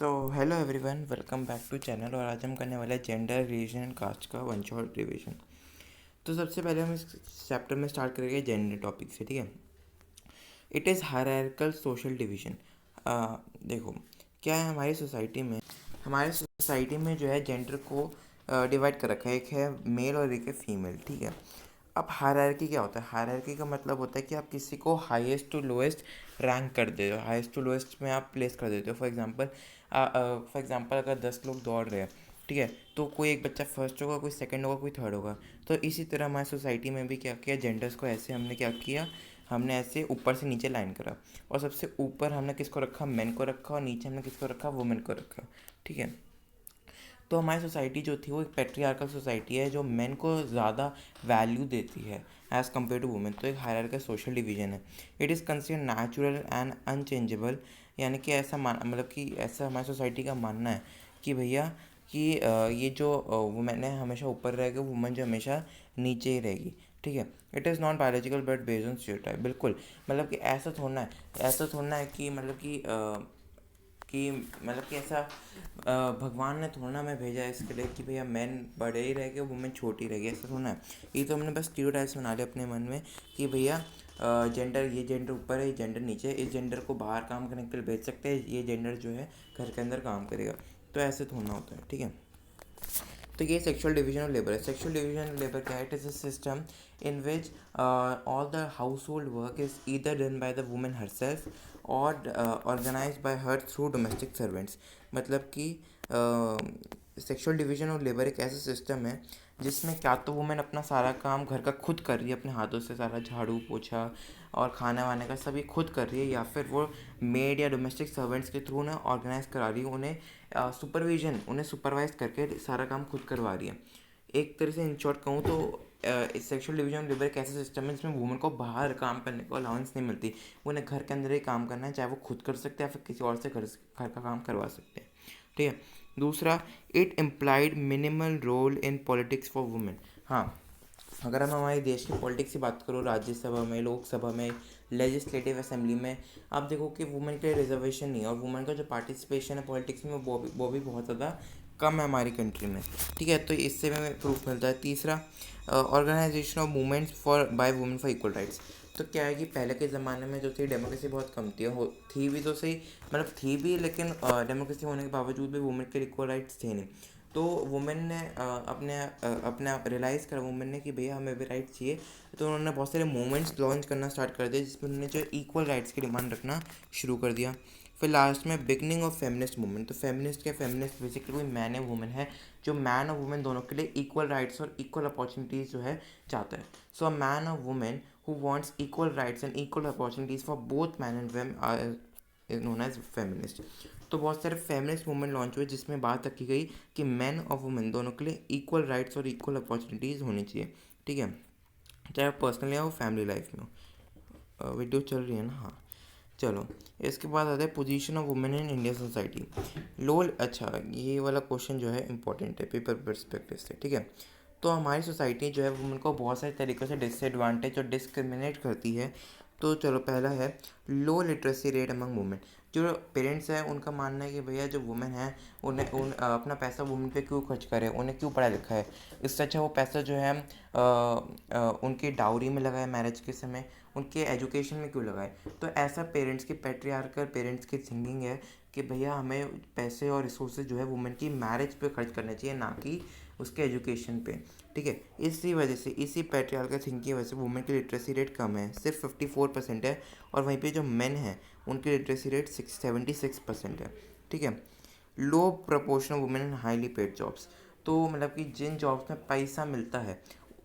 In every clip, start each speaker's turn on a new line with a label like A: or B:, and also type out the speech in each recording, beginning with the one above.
A: So hello everyone, welcome back to channel. और आज हम करने वाले हैं जेंडर, रिलीजन एंड कास्ट का वन शॉट रिवीजन। तो सबसे पहले हम इस चैप्टर में स्टार्ट करेंगे जेंडर टॉपिक से, ठीक है। It is hierarchical social division. देखो, क्या है हमारी सोसाइटी में जो है जेंडर को डिवाइड कर रखा है। एक है मेल और एक है फीमेल, ठीक है। अब हायरार्की क्या होता है? हायरार्की का मतलब होता है कि आप किसी को हाईएस्ट टू लोएस्ट रैंक कर देते हो, हाईएस्ट टू लोएस्ट में आप प्लेस कर देते हो। फॉर एग्जांपल अगर 10 लोग दौड़ रहे हैं, ठीक है, तो कोई एक बच्चा फर्स्ट होगा, कोई सेकंड होगा, कोई थर्ड होगा। तो इसी तरह हमारी सोसाइटी में भी क्या किया, जेंडर्स को ऐसे हमने क्या किया, हमने ऐसे ऊपर से नीचे लाइन करा। और सबसे ऊपर हमने किसको रखा? मेन को रखा। और नीचे हमने किसको रखा? वुमेन को रखा, ठीक है। तो हमारी सोसाइटी जो थी वो एक पेट्रियार्कल सोसाइटी है, जो मेन को ज़्यादा वैल्यू देती है एज़ कम्पेयर टू वुमेन। तो एक हायरार्किकल सोशल डिवीजन है। It is considered natural and unchangeable. यानी कि मतलब कि ऐसा हमारी सोसाइटी का मानना है कि भैया कि ये जो वुमेन है हमेशा ऊपर रहेगी, वुमेन जो हमेशा नीचे ही रहेगी, ठीक है। It is not biological but based on stereotype. बिल्कुल, मतलब कि ऐसा थोड़ा है कि मतलब कि ऐसा भगवान ने थोड़ा ना हमें भेजा है इसके लिए कि भैया मैन बड़े ही रहेंगे, वुमेन छोटी रहेगी, ऐसा थोड़ा है। ये तो हमने बस स्टीरियोटाइप्स बना लिया अपने मन में कि भैया ये जेंडर ऊपर है, ये जेंडर नीचे है, इस जेंडर को बाहर काम करने के लिए भेज सकते हैं, ये जेंडर जो है घर के अंदर काम करेगा। तो ऐसे थोड़ा होता है, ठीक है। तो ये सेक्सुअल डिवीजन ऑफ लेबर है। सेक्सुअल डिवीजन ऑफ लेबर क्या है? It is a system in which all the household work is either done by the women herself और organise by her through domestic servants. मतलब कि sexual division of labour एक ऐसा system है जिसमें क्या तो वुमेन अपना सारा काम घर का खुद कर रही है, अपने हाथों से सारा झाड़ू पोछा और खाना वाने का सभी खुद कर रही है, या फिर वो मेड या डोमेस्टिक सर्वेंट्स के थ्रू उन्हें ऑर्गेनाइज करा रही है, उन्हें सुपरवाइज करके सारा काम खुद करवा रही है। एक तरह से इन शॉर्ट कहूँ तो सेक्सुअल डिवीजन लेबर एक ऐसा सिस्टम है जिसमें वुमेन को बाहर काम करने को अलाउंस नहीं मिलती। उन्हें घर के अंदर ही काम करना है, चाहे वो खुद कर सकते हैं या फिर किसी और से घर का काम करवा सकते हैं, ठीक है। दूसरा, it implied minimal role in politics for women. हाँ, अगर हम हमारे देश की पॉलिटिक्स की बात करो, राज्यसभा में, लोकसभा में, लेजिस्लेटिव असेंबली में, आप देखो कि वुमेन के लिए रिजर्वेशन नहीं है। और वुमेन का जो पार्टिसिपेशन है पॉलिटिक्स में वो भी बहुत ज़्यादा कम है हमारी कंट्री में, ठीक है। तो इससे हमें प्रूफ मिलता है। तीसरा, organisation of movements for by women for equal rights. तो क्या है कि पहले के ज़माने में जो थी डेमोक्रेसी बहुत कम थी, थी भी तो सही, मतलब थी भी, लेकिन डेमोक्रेसी होने के बावजूद भी वुमेन के इक्वल राइट्स थे नहीं। तो वुमेन ने अपने रियलाइज़ करा वुमेन ने कि भैया हमें भी राइट्स चाहिए। तो उन्होंने बहुत सारे मूवमेंट्स लॉन्च करना स्टार्ट कर दिए जिसमें उन्होंने जो इक्वल राइट्स की डिमांड रखना शुरू कर दिया। फिर लास्ट में बिगनिंग ऑफ फेमिनिस्ट मूवमेंट। तो फेमिनिस्ट बेसिकली कोई मैन है वुमेन है, जो मैन और वुमेन दोनों के लिए इक्वल राइट्स और इक्वल अपॉर्चुनिटीज़ जो है चाहता है। सो अ मैन और women who wants equal rights and equal opportunities for both man and women is known as feminist. तो बहुत सारे फेमिनिस्ट मूवमेंट लॉन्च हुए जिसमें बात रखी गई कि मैन और वुमेन दोनों के लिए इक्वल राइट्स और इक्वल अपॉर्चुनिटीज़ होनी चाहिए, ठीक है, चाहे पर्सनली या वो फैमिली लाइफ में हो। वीडियो चल रही है ना? हाँ, चलो। इसके बाद आता है position of women in Indian society. लोल अच्छा, ये वाला क्वेश्चन जो है इंपॉर्टेंट है पेपर पर्सपेक्टिव से, ठीक है। तो हमारी सोसाइटी जो है वुमेन को बहुत सारे तरीक़ों से डिसएडवांटेज और डिस्क्रिमिनेट करती है। तो चलो, पहला है लो लिटरेसी रेट अमंग वुमेन। जो पेरेंट्स हैं उनका मानना है कि भैया जो वुमेन है अपना पैसा वुमेन पे क्यों खर्च करे, उन्हें क्यों पढ़ा लिखा है। इससे अच्छा वो पैसा जो है उनकी डाउरी में लगाए, मैरिज के समय उनके एजुकेशन में क्यों लगाए। तो ऐसा पेरेंट्स की पेट्रियार्कल पेरेंट्स की थिंकिंग है कि भैया हमें पैसे और रिसोर्सेज जो है वुमेन की मैरिज पे खर्च करने चाहिए, ना कि उसके एजुकेशन पे, ठीक है। इसी वजह से, इसी पेट्रियार्कल थिंकिंग की वजह से वुमेन की लिटरेसी रेट कम है, सिर्फ 54% है। और वहीं पे जो मेन हैं उनकी लिटरेसी रेट 76% है, ठीक है। Low proportion of women in highly paid jobs. तो मतलब कि जिन जॉब्स में पैसा मिलता है,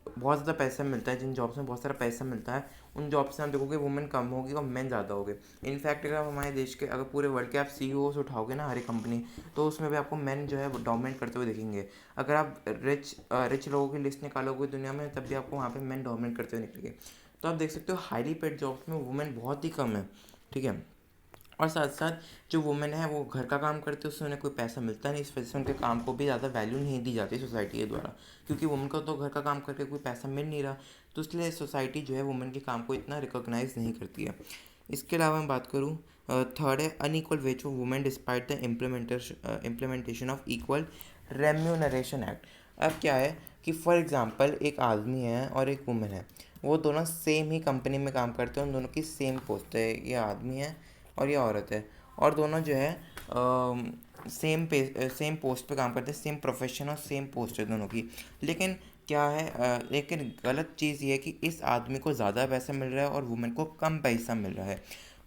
A: बहुत ज़्यादा पैसा मिलता है, जिन जॉब्स में बहुत सारा पैसा मिलता है, उन जॉब्स में आप देखोगे वुमेन कम होगी और मेन ज़्यादा होंगे। इनफैक्ट अगर आप हमारे देश के, अगर पूरे वर्ल्ड के आप सीईओस उठाओगे ना हर एक कंपनी, तो उसमें भी आपको मेन जो है वो डोमिनेट करते हुए दिखेंगे। अगर आप रिच लोगों की लिस्ट निकालोगे दुनिया में, तब भी आपको वहाँ पे मेन डोमिनेट करते हुए निकलेंगे। तो आप देख सकते हो हाईली पेड जॉब्स में वुमेन बहुत ही कम है, ठीक है। और साथ साथ जो वुमेन है वो घर का काम करते हैं, उससे उन्हें कोई पैसा मिलता नहीं, इस वजह से उनके काम को भी ज़्यादा वैल्यू नहीं दी जाती सोसाइटी के द्वारा, क्योंकि वुमेन को तो घर का काम करके कोई पैसा मिल नहीं रहा। तो इसलिए सोसाइटी जो है वुमेन के काम को इतना रिकॉग्नाइज नहीं करती है। इसके अलावा मैं बात करूँ, थर्ड है unequal ways of women despite the implementation of equal remuneration act. अब क्या है कि फॉर एग्जांपल एक आदमी है और एक वुमेन है, वो दोनों सेम ही कंपनी में काम करते हैं, उन दोनों की सेम पोस्ट है, ये आदमी है और ये औरत है, और दोनों जो है सेम पोस्ट पे काम करते हैं, सेम प्रोफेशन और सेम पोस्ट है दोनों की। लेकिन क्या है, लेकिन गलत चीज़ ये है कि इस आदमी को ज़्यादा पैसा मिल रहा है और वुमेन को कम पैसा मिल रहा है।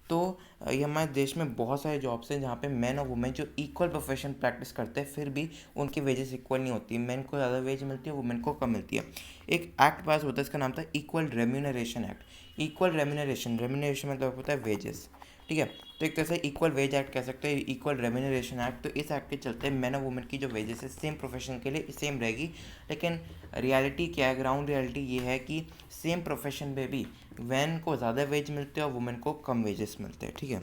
A: तो ये हमारे देश में बहुत सारे जॉब्स हैं जहाँ पे मैन और वुमेन जो इक्वल प्रोफेशन प्रैक्टिस करते हैं, फिर भी उनकी वेजेस इक्वल नहीं होती, मैन को ज़्यादा वेज मिलती है, वुमेन को कम मिलती है। एक एक्ट पास होता है, इसका नाम था equal remuneration act. Equal remuneration, remuneration मतलब होता है वेजेस, ठीक है। तो एक तरह से इक्वल वेज एक्ट कह सकते हैं, इक्वल रेम्यूनरेशन एक्ट। तो इस एक्ट के चलते मैन और वुमेन की जो वेजेस है सेम प्रोफेशन के लिए सेम रहेगी, लेकिन रियलिटी क्या है, ग्राउंड रियलिटी ये है कि सेम प्रोफेशन में भी मैन को ज़्यादा वेज मिलते हैं और वुमेन को कम वेजेस मिलते हैं, ठीक है।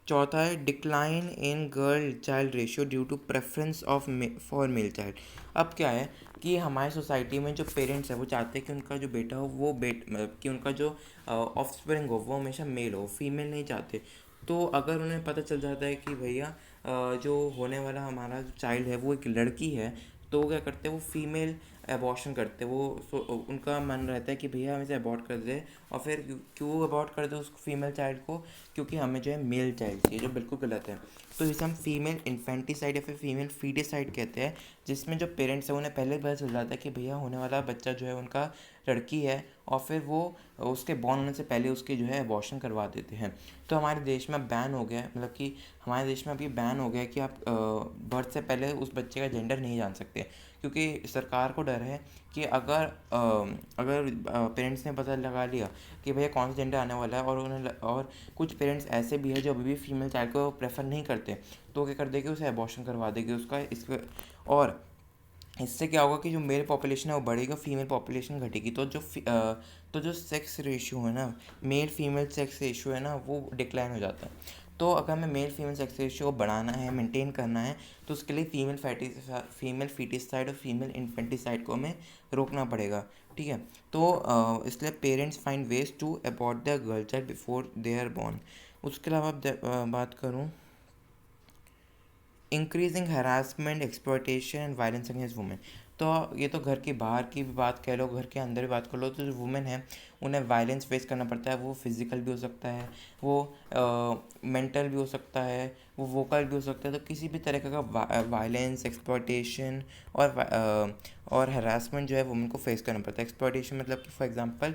A: चौथा है decline in girl child ratio due to preference of for male child. अब क्या है कि हमारी सोसाइटी में जो पेरेंट्स है वो चाहते हैं कि उनका जो बेटा हो वो कि उनका जो ऑफस्प्रिंग हो वो हमेशा मेल हो, फीमेल नहीं चाहते। तो अगर उन्हें पता चल जाता है कि भैया जो होने वाला हमारा चाइल्ड है वो एक लड़की है, तो वो क्या करते हैं, वो फीमेल अबॉर्शन करते हैं। उनका मन रहता है कि भैया हम इसे अबॉर्ट कर दे, और फिर क्यों अबॉर्ट कर दे उस फीमेल चाइल्ड को, क्योंकि हमें जो है मेल चाइल्ड चाहिए, जो बिल्कुल गलत है। तो इसे हम फीमेल इन्फेंटिसाइड या फिर फीमेल फीटिसाइड कहते हैं, जिसमें जो पेरेंट्स हैं उन्हें पहले पता चल जाता है कि भैया होने वाला बच्चा जो है उनका लड़की है, और फिर वो उसके बॉर्न होने से पहले उसके जो है अबॉर्शन करवा देते हैं। तो हमारे देश में बैन हो गया है, मतलब कि हमारे देश में अभी बैन हो गया है कि आप बर्थ से पहले उस बच्चे का जेंडर नहीं जान सकते, क्योंकि सरकार को डर है कि अगर पेरेंट्स ने पता लगा लिया कि भैया कौन सा जेंडर आने वाला है, और कुछ पेरेंट्स ऐसे भी है जो अभी भी फीमेल चाइल्ड को प्रेफर नहीं करते, तो क्या कर देगी, उसे अबॉर्शन करवा देगी उसका। और इससे क्या होगा कि जो मेल पॉपुलेशन है वो बढ़ेगा, फीमेल पॉपुलेशन घटेगी। तो जो सेक्स रेशियो है ना, मेल फीमेल सेक्स रेशियो है ना, वो डिक्लाइन हो जाता है। तो अगर हमें मेल फीमेल सेक्स रेशियो को बढ़ाना है, मेंटेन करना है, तो उसके लिए फीमेल फीटिसाइड और फीमेल इन्फेंटिसाइड को हमें रोकना पड़ेगा, ठीक है। तो इसलिए parents find ways to abort the girl child before they are born. उसके अलावा बात करूँ, increasing harassment exploitation and violence against women. तो ये तो घर के बाहर की भी बात कह लो, घर के अंदर भी बात कर लो, तो जो वुमेन है उन्हें वायलेंस फेस करना पड़ता है। वो फिज़िकल भी हो सकता है, वो मेंटल भी हो सकता है, वो वोकल भी हो सकता है। तो किसी भी तरह का वायलेंस, एक्सप्लॉयटेशन और हरासमेंट जो है वुमेन को फेस करना पड़ता है। एक्सप्लॉयटेशन मतलब कि फॉर एग्जांपल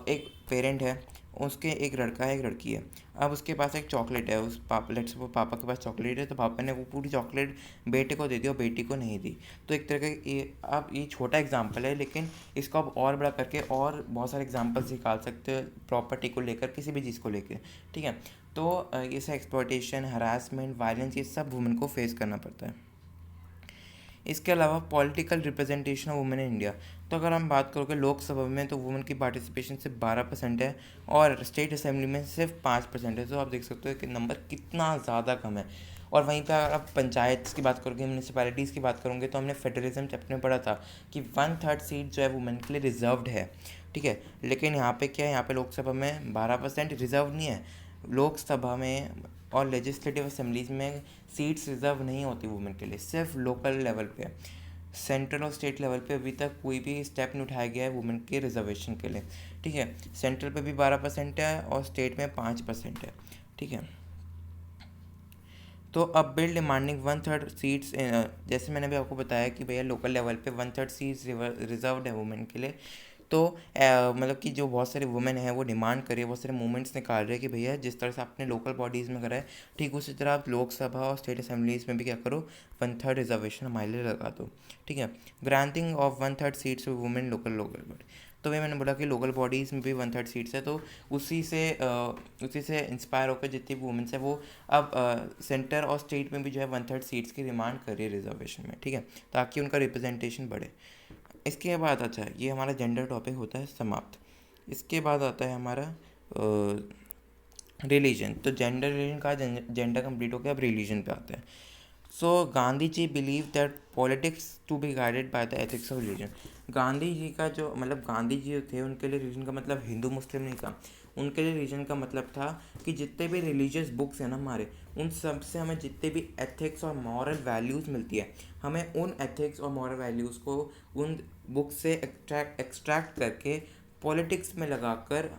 A: एक पेरेंट है, उसके एक लड़का है एक लड़की है, अब उसके पास एक चॉकलेट है, उस पापा लेट्स वो पापा के पास चॉकलेट है, तो पापा ने वो पूरी चॉकलेट बेटे को दे दी और बेटी को नहीं दी। तो एक तरह का ये छोटा एग्जांपल है, लेकिन इसको आप और बड़ा करके और बहुत सारे एग्जांपल्स निकाल सकते हो प्रॉपर्टी को लेकर, किसी भी चीज़ को लेकर, ठीक है। तो ये सब एक्सप्लॉयटेशन, हरासमेंट, वायलेंस, ये सब वुमेन को फेस करना पड़ता है। इसके अलावा political representation of women in India. तो अगर हम बात करोगे लोकसभा में, तो वुमेन की पार्टिसिपेशन सिर्फ 12% है, और स्टेट असेंबली में सिर्फ 5% है। तो आप देख सकते हो कि नंबर कितना ज़्यादा कम है। और वहीं पर अगर आप पंचायत की बात करोगे, म्यूनसिपैलिटीज़ की बात करोगे, तो हमने फेडरलिज्म चैप्टर में पढ़ा था कि 1/3 सीट जो है वुमेन के लिए रिजर्व्ड है, ठीक है। लेकिन यहाँ पे क्या है, यहाँ पे लोकसभा में 12% रिजर्व नहीं है। लोकसभा में और लेजिस्लेटिव असेंबलीज में सीट्स रिजर्व नहीं होती वुमेन के लिए, सिर्फ लोकल लेवल पे। सेंट्रल और स्टेट लेवल पे अभी तक कोई भी स्टेप नहीं उठाया गया है वुमेन के रिजर्वेशन के लिए, ठीक है। सेंट्रल पे भी 12% है और स्टेट में 5% है, ठीक है। तो अब बिल डिमांडिंग 1/3 सीट्स, जैसे मैंने भी आपको बताया कि भैया लोकल लेवल पे 1/3 सीट्स रिजर्व्ड है वुमेन के लिए। तो मतलब कि जो बहुत सारे वुमेन हैं वो डिमांड कर रही है, बहुत सारे मूवमेंट्स निकाल रहे हैं कि भैया जिस तरह से आपने लोकल बॉडीज़ में करा है, ठीक उसी तरह आप लोकसभा और स्टेट असेंबलीज़ में भी क्या करो, 1/3 रिजर्वेशन हमारे लिए लगा दो, ठीक है। Granting of 1/3 seats women local local body. तो वही मैंने बोला कि लोकल बॉडीज़ में भी 1/3 सीट्स है, तो उसी से इंस्पायर होकर जितनी भी वुमेन्स है वो अब सेंटर और स्टेट में भी जो है 1/3 सीट्स की डिमांड कर रही है रिजर्वेशन में, ठीक है, ताकि उनका रिप्रेजेंटेशन बढ़े। इसके बाद अच्छा, ये हमारा जेंडर टॉपिक होता है समाप्त। इसके बाद आता है हमारा रिलीजन। तो जेंडर रिलीजन का जेंडर कंप्लीट हो गया, अब रिलीजन पे आते हैं। So Gandhi ji believe that politics to be guided by the ethics of religion. Gandhi ji का जो मतलब गांधी जी थे, उनके लिए रिलीजन का मतलब हिंदू मुस्लिम नहीं था, उनके लिए रिलीजन का मतलब था कि जितने भी रिलीजियस बुक्स हैं ना हमारे, उन सब से हमें जितने भी एथिक्स और मॉरल वैल्यूज़ मिलती है, हमें उन एथिक्स और मॉरल वैल्यूज़ को उन बुक्स से एक्सट्रैक्ट करके पॉलिटिक्स में लगाकर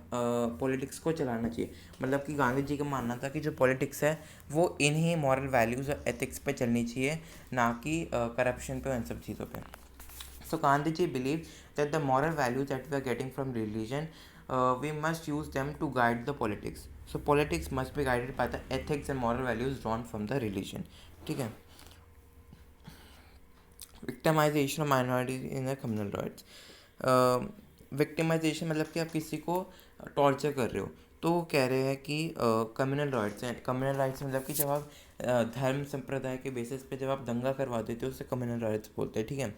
A: पॉलिटिक्स को चलाना चाहिए। मतलब कि गांधी जी का मानना था कि जो पॉलिटिक्स है वो इन्हीं मॉरल वैल्यूज़ और एथिक्स पे चलनी चाहिए, ना कि करप्शन पे और इन सब चीज़ों पे। So Gandhiji believed that the moral values that we are getting from religion, we must use them to guide the politics. So politics must be guided by the ethics and moral values drawn from the religion. ठीक है। Victimisation of minorities in the communal riots. Victimisation मतलब कि आप किसी को torture कर रहे हो, तो वो कह रहे हैं कि कम्युनल राइट्स हैं। कम्युनल राइट्स मतलब कि जब आप धर्म संप्रदाय के बेसिस पे जब आप दंगा करवा देते हो उसे कम्युनल राइट्स बोलते हैं। ठीक है।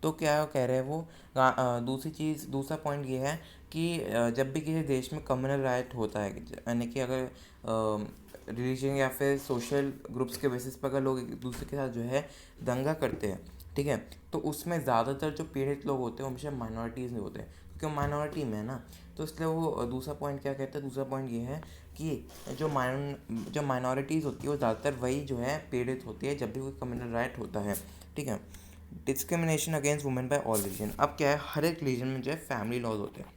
A: तो क्या कह रहे हैं वो, दूसरा पॉइंट ये है कि जब भी किसी देश में कम्युनल राइट होता है, यानी कि अगर रिलीजन या फिर सोशल ग्रुप्स के बेसिस पर अगर लोग एक दूसरे के साथ जो है दंगा करते हैं, ठीक है, तो उसमें ज़्यादातर जो पीड़ित लोग होते हैं वो हमेशा माइनॉरिटीज़ में होते हैं, क्योंकि वो माइनॉरिटी में है ना। तो इसलिए वो दूसरा पॉइंट क्या कहता है, दूसरा पॉइंट ये है कि जो माइनॉरिटीज़ होती है वो ज़्यादातर वही जो है पीड़ित होती है जब भी कोई कम्युनल राइट होता है। ठीक है। Discrimination against women bye all religion. अब क्या है, हर एक रिलीजन में जो है फैमिली लॉज होते हैं।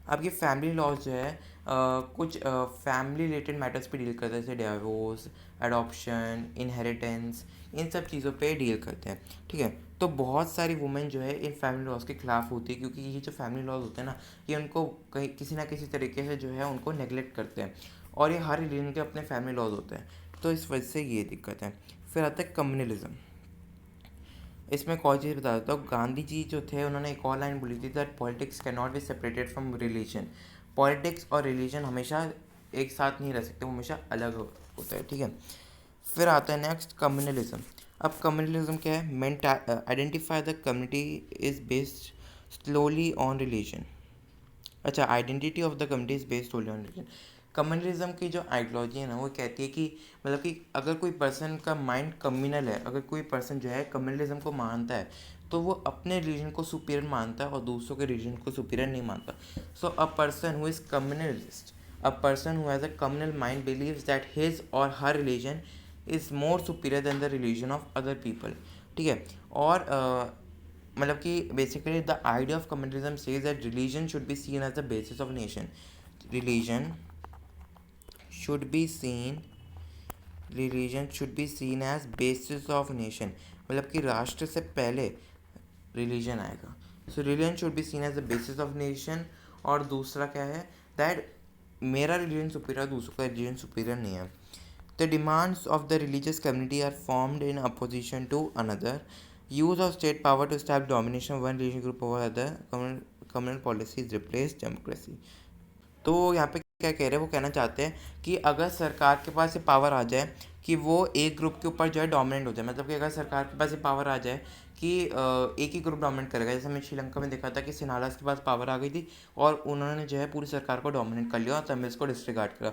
A: अब ये फैमिली लॉज जो है कुछ फैमिली रिलेटेड मैटर्स पे डील करते हैं, जैसे डिवोर्स, एडॉप्शन, इनहेरिटेंस, इन सब चीज़ों पे डील करते हैं। ठीक है। तो बहुत सारी वुमेन जो है इन फैमिली लॉज के ख़िलाफ़ होती है, क्योंकि ये जो फैमिली लॉज होते हैं ना, ये उनको कहीं किसी ना किसी तरीके से जो है उनको नेगलेक्ट करते हैं, और ये हर रिलीजन के अपने फैमिली लॉज होते हैं। तो इस वजह से ये दिक्कत है। फिर आता है कम्युनलिज्म। इसमें एक और चीज़ बता देता हूँ, गांधी जी जो थे उन्होंने एक और लाइन बोली थी, that politics can not be separated from religion. Politics और रिलीजन हमेशा एक साथ नहीं रह सकते, वो हमेशा अलग होता है। ठीक है। फिर आता है नेक्स्ट कम्युनलिज्म। अब कम्युनलिज्म क्या है, मेंट identify the community is based solely on religion. अच्छा, identity of the community is based solely on religion. Communalism की जो आइडियोलॉजी है ना, वो कहती है कि मतलब कि अगर कोई पर्सन का माइंड कम्युनल है, अगर कोई पर्सन जो है कम्युनलिज्म को मानता है, तो वो अपने रिलीजन को सुपीरियर मानता है और दूसरों के रिलीजन को सुपीरियर नहीं मानता। So a person who is communalist, a person who has a communal mind believes that his और her religion is more superior than the religion of other people. ठीक है। और मतलब कि basically the idea of communalism says that religion should be seen as the basis of nation. Religion should be seen religion should be seen as basis of nation. मतलब कि राष्ट्र से पहले रिलीजन आएगा। So religion should be seen as the basis of nation. और दूसरा क्या है, दैट मेरा रिलीजन सुपीरियर, दूसरों का रिलीजन सुपीरियर नहीं है। The demands of the religious community are formed in opposition to another. Use of state power to establish domination one religion group over other. Communal policies replace democracy. तो यहाँ पे क्या कह रहे हैं, वो कहना चाहते हैं कि अगर सरकार के पास ये पावर आ जाए कि वो एक ग्रुप के ऊपर जो है डोमिनेंट हो जाए, मतलब कि अगर सरकार के पास ये पावर आ जाए कि एक ही ग्रुप डोमिनेट करेगा, जैसे हमने श्रीलंका में देखा था कि सिनालास के पास पावर आ गई थी और उन्होंने जो है पूरी सरकार को डोमिनेट कर लिया और तमिल्स को डिस्ट्रिगार्ड करा।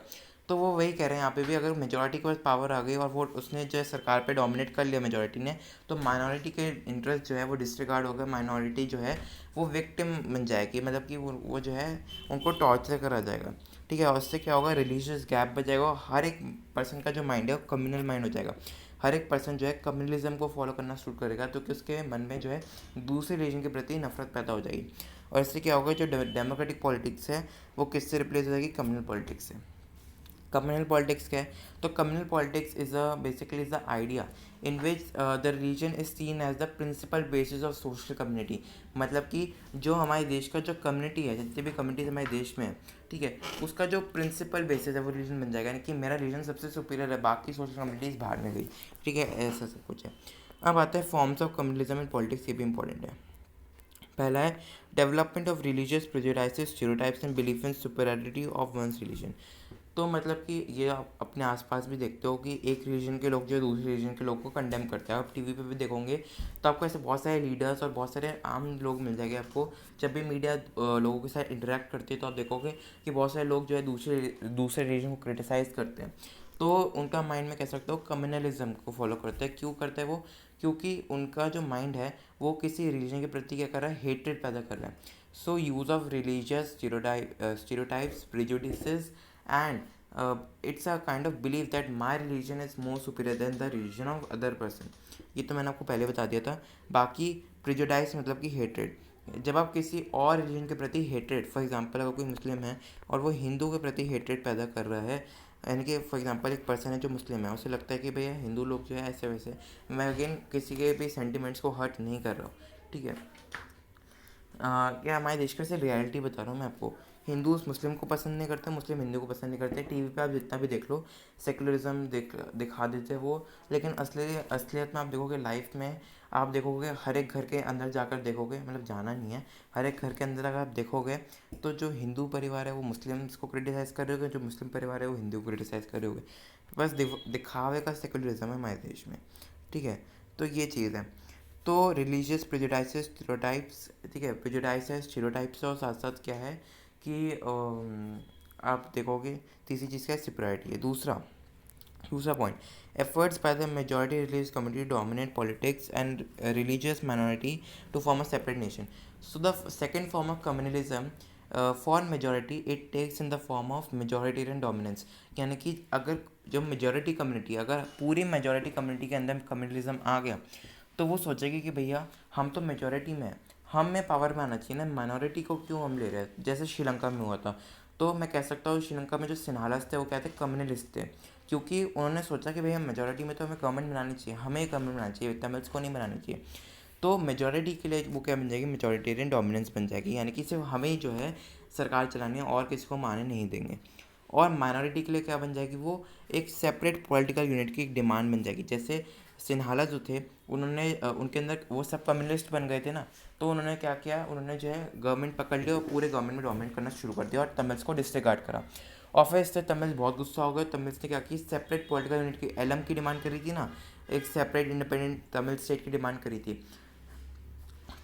A: तो वो वही कह रहे हैं यहाँ पे भी, अगर मेजोरिटी के पास पावर आ गई और वो उसने जो है सरकार पे डोमिनेट कर लिया मेजोरिटी ने, तो माइनॉरिटी के इंटरेस्ट जो है वो डिस्ट्रिगार्ड हो गए, माइनॉरिटी जो है वो विक्टिम बन जाएगी, मतलब कि वो जो है उनको टॉर्चर करा जाएगा। ठीक है। और उससे क्या होगा, रिलीजियस गैप बच जाएगा और हर एक पर्सन का जो माइंड है वो कम्युनल माइंड हो जाएगा। हर एक पर्सन जो है कम्युनलिज्म को फॉलो करना शुरू करेगा, तो कि उसके मन में जो है दूसरे रिलीजन के प्रति नफरत पैदा हो जाएगी। और इससे क्या होगा, जो डेमोक्रेटिक पॉलिटिक्स है वो किससे रिप्लेस हो जाएगी, कम्युनल पॉलिटिक्स से। कम्युनल पॉलिटिक्स क्या है, तो communal politics is a basically is the idea in which the religion is seen as the principal basis of social community. मतलब कि जो हमारे देश का जो कम्युनिटी है, जितनी भी कम्युनिटीज हमारे देश में है, ठीक है, उसका जो प्रिंसिपल बेसिस है वो रिलीजन बन जाएगा, यानी कि मेरा रिलीजन सबसे सुपीरियर है, बाकी सोशल कम्युनिटीज़ बाहर में गई। ठीक है, ऐसा सब कुछ है। अब आता है forms of communalism in politics, ये भी इंपॉर्टेंट है। पहला है development of religious prejudices, stereotypes and belief in superiority of one's religion. तो मतलब कि ये आप अपने आसपास भी देखते हो कि एक रीजन के लोग जो दूसरे रीजन के लोग को कंडेम करते हैं। आप टीवी पे भी देखोगे तो आपको ऐसे बहुत सारे लीडर्स और बहुत सारे आम लोग मिल जाएंगे आपको। जब भी मीडिया लोगों के साथ इंटरेक्ट करती है तो आप देखोगे कि बहुत सारे लोग जो है दूसरे दूसरे रीजन को क्रिटिसाइज़ करते हैं। तो उनका माइंड में कह सकते हो कम्युनलिज्म को फॉलो करता है। क्यों करता है वो, क्योंकि उनका जो माइंड है वो किसी रिलीजन के प्रति क्या कर रहा है, हेट्रेड पैदा कर रहा है। So use of religious stereotypes, prejudices, and it's a kind of belief that my religion is more superior than the religion of other person. ये तो मैंने आपको पहले बता दिया था. बाकी प्रिजुडाइज मतलब कि हेट्रेड. जब आप किसी और रिलीजन के प्रति हेट्रेड, फॉर एग्जांपल अगर कोई मुस्लिम है और वो हिंदू के प्रति हेट्रेड पैदा कर रहा है, यानी कि फॉर एग्जांपल एक पर्सन है जो मुस्लिम है, उसे लगता है कि भैया हिंदू लोग जो है ऐसे वैसे. मैं अगेन किसी के भी सेंटिमेंट्स को हर्ट नहीं कर रहा हूँ, ठीक है. क्या हमारे देश का से रियलिटी बता रहा हूँ मैं आपको. हिंदूज मुस्लिम को पसंद नहीं करते, मुस्लिम हिंदू को पसंद नहीं करते. टीवी पे आप जितना भी देख लो सेकुलरिज्म दिखा देते हैं वो, लेकिन असलियत में आप देखोगे लाइफ में, आप देखोगे हर एक घर के अंदर जाकर देखोगे, मतलब जाना नहीं है, हर एक घर के अंदर अगर आप देखोगे तो जो हिंदू परिवार है वो मुस्लिम्स को क्रिटिसाइज़ कर रहे होगे, जो मुस्लिम परिवार है वो हिंदू को क्रिटिसाइज़ कर रहे होगे. बस दिखावे का सेकुलरिज्म है हमारे देश में, ठीक है. तो ये चीज़ है. तो रिलीजियस प्रेजुडाइसेस स्टीरियोटाइप्स, ठीक है, प्रेजुडाइसेस स्टीरियोटाइप्स, और साथ साथ क्या है कि आप देखोगे तीसरी चीज़ क्या है, सिक्योरिटी है. दूसरा point, efforts by the majority religious community to dominate politics and religious minority to form a separate nation. So the second form of communalism for majority it takes in the form of majoritarian dominance. यानी कि अगर जो majority community, अगर पूरी majority community के अंदर communalism आ गया तो वो सोचेगी कि भैया हम तो मेजॉरिटी में हैं, हम में पावर में आना चाहिए ना, माइनॉरिटी को क्यों हम ले रहे हैं. जैसे श्रीलंका में हुआ था, तो मैं कह सकता हूँ श्रीलंका में जो सिन्हालास थे वो क्या थे, कम्युनलिस्ट थे, क्योंकि उन्होंने सोचा कि भैया मेजॉरिटी में तो हमें गवर्नमेंट बनानी चाहिए, हमें गवर्नमेंट बनानी चाहिए, तमिल्स को नहीं बनानी चाहिए. तो मेजॉरिटी के लिए वो क्या बन जाएगी, मेजॉरिटेरियन डोमिनेंस बन जाएगी, यानी कि सिर्फ हमें ही जो है सरकार चलानी है और किसी को मारने नहीं देंगे. और माइनॉरिटी के लिए क्या बन जाएगी, वो एक सेपरेट पॉलिटिकल यूनिट की एक डिमांड बन जाएगी. जैसे सिन्हाला जो थे उन्होंने उनके अंदर वो सब कम्युनिस्ट बन गए थे ना, तो उन्होंने क्या किया, उन्होंने जो है गवर्नमेंट पकड़ लिया और पूरे गवर्नमेंट में डोमिनेट करना शुरू कर दिया और तमिल्स को डिसरिगार्ड करा. और फिर इससे तमिल्स बहुत गुस्सा हो गए. तमिल्स ने क्या की, सेपरेट पॉलिटिकल यूनिट की एलएम की डिमांड करी थी ना, एक सेपरेट इंडिपेंडेंट तमिल स्टेट की डिमांड करी थी.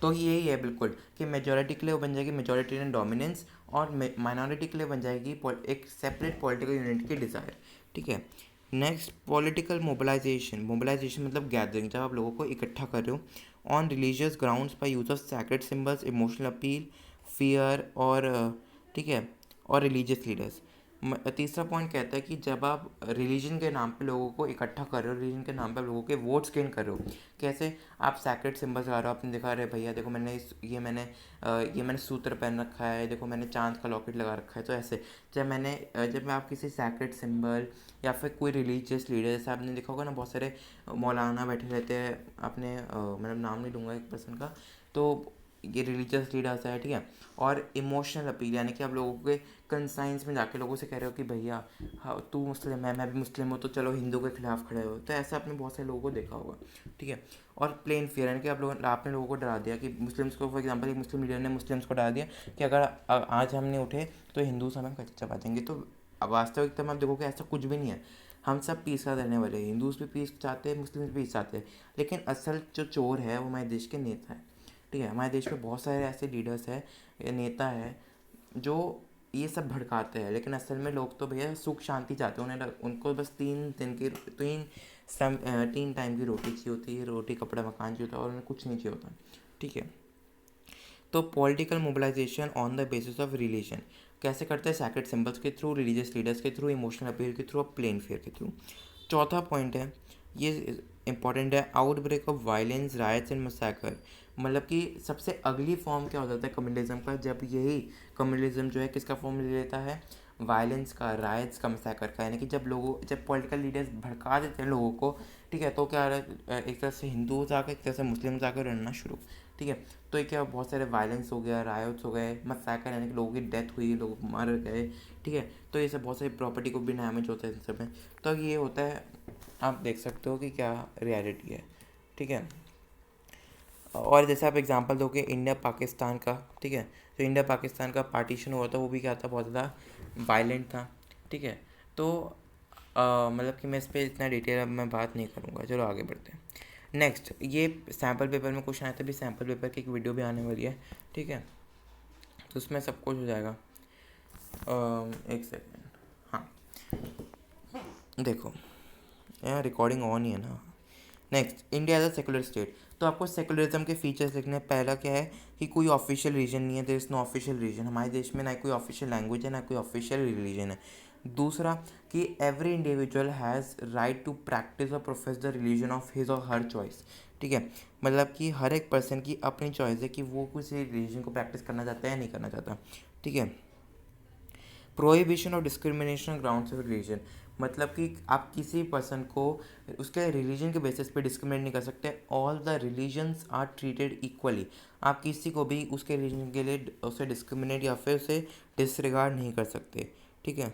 A: तो यही है बिल्कुल कि मेजॉरिटी के लिए वो बन जाएगी मेजॉरिटेरियन डोमिनेंस, और माइनॉरिटी के लिए बन जाएगी एक सेपरेट पॉलिटिकल यूनिट की डिज़ायर, ठीक है. Next, political mobilisation. मोबिलाइजेशन मतलब गैदरिंग, जब आप लोगों को इकट्ठा कर रहे हो on religious grounds by use of sacred symbols, emotional appeal, fear, और ठीक है, और रिलीजियस लीडर्स. तीसरा पॉइंट कहता है कि जब आप रिलीजन के नाम पे लोगों को इकट्ठा कर रहे हो, रिलीजन के नाम पे लोगों के वोट्स गेन कर रहे हो. कैसे, आप सैक्रेड सिम्बल्स लगा रहे हो, आपने दिखा रहे भैया देखो मैंने ये मैंने सूत्र पहन रखा है, देखो मैंने चांद का लॉकेट लगा रखा है. तो ऐसे जब मैं आप किसी सैक्रेड सिंबल या फिर कोई रिलीजियस लीडर, जैसे आपने देखा होगा ना बहुत सारे मौलाना बैठे रहते हैं अपने मतलब नाम नहीं लूँगा एक पर्सन का, तो ये रिलीजियस लीडर्स है, ठीक है. और इमोशनल अपील, यानी कि आप लोगों के कंसाइंस में जाके लोगों से कह रहे हो कि भैया हाँ तू मुस्लिम है, मैं भी मुस्लिम हूँ, तो चलो हिंदू के खिलाफ खड़े हो. तो ऐसा आपने बहुत सारे लोगों को देखा होगा, ठीक है. और प्लेन फियर, यानी कि आपने लोगों को डरा दिया कि मुस्लिम्स को, फॉर एग्जांपल एक मुस्लिम लीडर ने मुस्लिम्स को डरा दिया कि अगर आज हम नहीं उठे तो हिंदूज हमें चबा देंगे. तो वास्तविकता में आप देखोगे ऐसा कुछ भी नहीं है. हम सब पीस का रहने वाले हैं, हिंदूज भी पीस चाहते हैं, मुस्लिम भी पीस चाहते हैं, लेकिन असल जो चोर है वो हमारे देश के नेता है, ठीक है. हमारे देश में बहुत सारे ऐसे लीडर्स हैं, नेता हैं जो ये सब भड़काते हैं, लेकिन असल में लोग तो भैया सुख शांति चाहते हैं. उनको बस 3 टाइम की रोटी चाहिए होती है, रोटी कपड़ा मकान चाहिए होता है, और उन्हें कुछ नहीं चाहिए होता, ठीक है. तो political mobilisation on the basis of religion कैसे करते हैं, सैक्रेड सिंबल्स के थ्रू, रिलीजियस लीडर्स के थ्रू, इमोशनल अपील के थ्रू, और प्लेन फेयर के थ्रू. चौथा पॉइंट है, ये इंपॉर्टेंट है, outbreak of violence, riots and massacre. मतलब कि सबसे अगली फॉर्म क्या हो जाता है कम्युनलिज्म का, जब यही कम्युनलिज्म जो है किसका फॉर्म ले लेता है, वायलेंस का, राइट्स का, मसैकर का. यानी कि जब पॉलिटिकल लीडर्स भड़का देते हैं लोगों को, ठीक है, तो क्या एक तरह से हिंदू जाकर, एक तरह से मुस्लिम जाकर लड़ना शुरू, ठीक है. तो ये क्या, बहुत सारे वायलेंस हो गया, रायोट्स हो गए, मसैकर यानी कि लोगों की डेथ हुई, लोग मर गए, ठीक है. तो ये सब बहुत सारी प्रॉपर्टी को भी डैमेज होता है इन सब में. तो ये होता है, आप देख सकते हो कि क्या रियलिटी है, ठीक है. और जैसे आप एग्जांपल दोगे इंडिया पाकिस्तान का, ठीक है, तो इंडिया पाकिस्तान का पार्टीशन हुआ था, वो भी क्या था, बहुत ज़्यादा वायलेंट था, ठीक है. तो मतलब कि मैं इस पर इतना डिटेल अब मैं बात नहीं करूँगा. चलो आगे बढ़ते हैं. नेक्स्ट, ये सैम्पल पेपर में क्वेश्चन आया था, भी सैम्पल पेपर की एक वीडियो भी आने वाली है, ठीक है, तो उसमें सब कुछ हो जाएगा. एक सेकेंड, हाँ देखो यार रिकॉर्डिंग ऑन ही है ना, next, India as a secular state. तो आपको सेकुलरिज्म के फीचर्स लिखने हैं। पहला क्या है कि कोई ऑफिशियल रीजन नहीं है, there is no official reason. हमारे देश में ना कोई ऑफिशियल लैंग्वेज है ना कोई ऑफिशियल रिलीजन है। दूसरा कि every individual has right to practise और profess the religion of his और हर चॉइस। ठीक है, मतलब कि हर एक पर्सन की अपनी चॉइस है कि वो किसी रिलीजन को प्रैक्टिस करना चाहता है या नहीं करना चाहता। ठीक है। प्रोहिबिशन और डिस्क्रिमिनेशन ग्राउंड्स ऑफ रिलीजन, मतलब कि आप किसी पर्सन को उसके रिलीजन के बेसिस पे डिस्क्रिमिनेट नहीं कर सकते। All the religions are treated equally. आप किसी को भी उसके रिलीजन के लिए उसे डिस्क्रिमिनेट या फिर उसे डिसरिगार्ड नहीं कर सकते। ठीक है।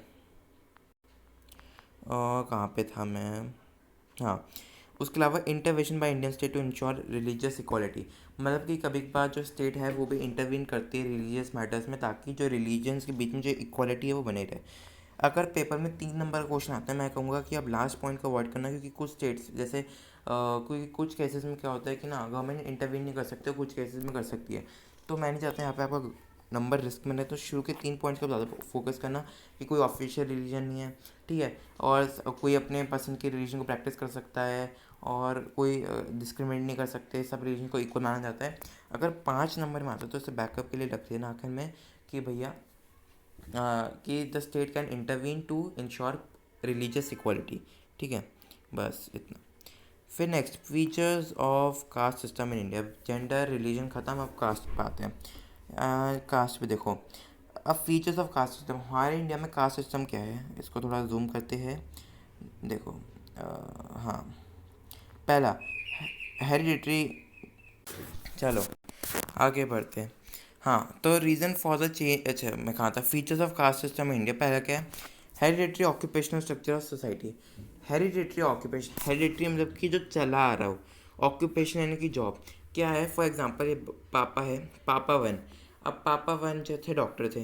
A: और कहाँ पे था मैं? हाँ, उसके अलावा intervention by Indian state to ensure religious equality, मतलब कि कभी कभार जो स्टेट है वो भी इंटरवीन करती है रिलीजियस मैटर्स में, ताकि जो रिलीजन्स के बीच में जो इक्वालिटी है वो बने रहे। अगर पेपर में 3 नंबर का क्वेश्चन आता है, मैं कहूँगा कि आप लास्ट पॉइंट को अवॉइड करना, क्योंकि कुछ स्टेट्स जैसे कोई कुछ केसेस में क्या होता है कि ना गवर्नमेंट इंटरवीन नहीं कर सकते, कुछ केसेस में कर सकती है। तो मैं नहीं चाहता यहाँ पे आपका नंबर रिस्क में रहे, तो शुरू के 3 पॉइंट्स का ज़्यादा फोकस करना कि कोई ऑफिशियल रिलीजन नहीं है। ठीक है, और कोई अपने पसंद के रिलीजन को प्रैक्टिस कर सकता है, और कोई डिस्क्रिमिनेट नहीं कर सकते, सब रिलीजन को इक्वल माना जाता है। अगर 5 नंबर में आता है तो इसे बैकअप के लिए रख देना आखिर में कि भैया कि the state can intervene to ensure religious equality. ठीक है, बस इतना। फिर next, features of caste system in India. Gender religion ख़त्म, अब कास्ट पे आते हैं। कास्ट पे देखो, अब फीचर्स ऑफ कास्ट सिस्टम। हमारे इंडिया में कास्ट सिस्टम क्या है, इसको थोड़ा जूम करते हैं। देखो, हाँ, पहला हेरिडिटरी। चलो आगे बढ़ते हैं। हाँ, तो रीज़न फॉर द चेंज, अच्छा मैं कहाँ था, features of caste system India. पहला क्या है, hereditary occupational structure of society. Hereditary occupation, hereditary मतलब कि जो चला आ रहा हो, ऑक्यूपेशन यानी कि जॉब क्या है। फॉर एग्जांपल ये पापा है, पापा वन। अब पापा वन जो थे डॉक्टर थे,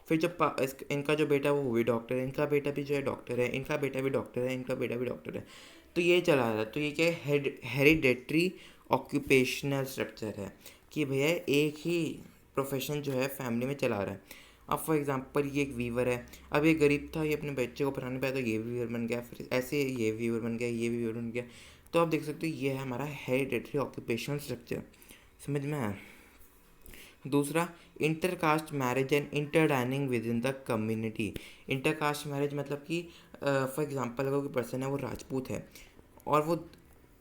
A: फिर जब इनका जो बेटा वो भी डॉक्टर है, इनका बेटा भी जो है डॉक्टर है, इनका बेटा भी डॉक्टर है, इनका बेटा भी डॉक्टर है। तो ये चला रहा है। तो ये क्या है, हेरिडेटरी ऑक्यूपेशनल स्ट्रक्चर है कि भैया एक ही प्रोफेशन जो है फैमिली में चला रहा है। अब फॉर एग्जांपल ये एक वीवर है, अब ये गरीब था, ये अपने बच्चे को पढ़ाने पाया तो ये वीवर बन गया, फिर ऐसे ये वीवर बन गया, ये वीवर बन गया। तो आप देख सकते हो ये है हमारा हेरिडेटरी ऑक्यूपेशनल स्ट्रक्चर। समझ में आया? दूसरा, intercaste marriage and interdining within the community. Intercaste marriage मतलब कि फॉर एग्जांपल अगर कोई पर्सन है वो राजपूत है और वो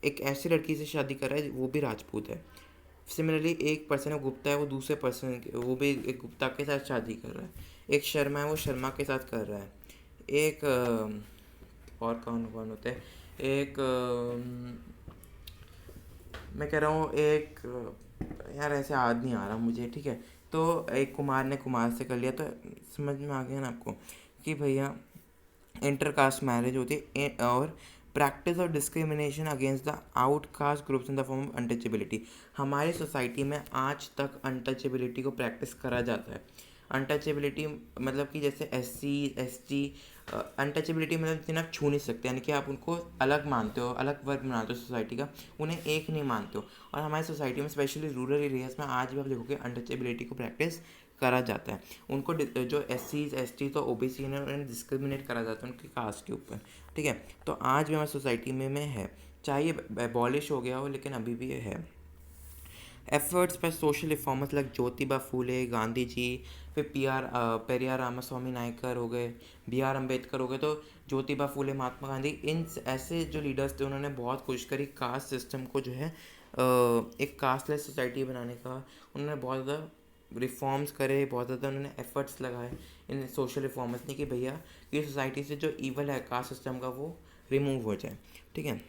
A: एक ऐसी लड़की से शादी कर रहा है वो भी राजपूत है। सिमिलरली एक पर्सन है गुप्ता है, वो दूसरे पर्सन वो भी एक गुप्ता के साथ शादी कर रहा है। एक शर्मा है वो शर्मा के साथ कर रहा है। एक और कौन कौन होते हैं, एक मैं कह रहा हूँ एक यार ऐसे याद नहीं आ रहा मुझे। ठीक है, तो एक कुमार ने कुमार से कर लिया, तो समझ में आ गया ना आपको कि भैया इंटरकास्ट मैरिज होती है। और practice of discrimination against the outcast groups in the form of untouchability. हमारी सोसाइटी में आज तक अनटचेबिलिटी को प्रैक्टिस करा जाता है। अनटचेबिलिटी मतलब कि जैसे SC ST, अनटचेबिलिटी मतलब जिन्हें आप छू नहीं सकते, यानी कि आप उनको अलग मानते हो, अलग वर्ग मानते हो सोसाइटी का, उन्हें एक नहीं मानते हो। और हमारी सोसाइटी में स्पेशली रूरल एरियाज़ में आज भी आप देखोगे अनटचेबिलिटी को प्रैक्टिस करा जाता है। उनको जो SC ST तो OBC ने उन्हें डिस्क्रिमिनेट करा जाता है उनकी कास्ट के ऊपर। ठीक है, तो आज भी हमारी सोसाइटी में है, चाहे ये एबॉलिश हो गया हो लेकिन अभी भी ये है। Efforts by social reformers like Jyotiba Phule, Gandhi ji, फिर पेरियार रामास्वामी नायकर हो गए, BR अम्बेडकर हो गए। तो ज्योतिबा फूले, महात्मा गांधी, इन ऐसे जो लीडर्स थे उन्होंने बहुत कोशिश करी कास्ट सिस्टम को जो है एक कास्टलेस सोसाइटी बनाने का। उन्होंने बहुत ज़्यादा रिफॉर्म्स करे, बहुत ज़्यादा उन्होंने एफर्ट्स लगाए इन सोशल रिफॉर्मर्स ने कि भैया ये सोसाइटी से जो ईवल है कास्ट सिस्टम का वो रिमूव हो जाए। ठीक है,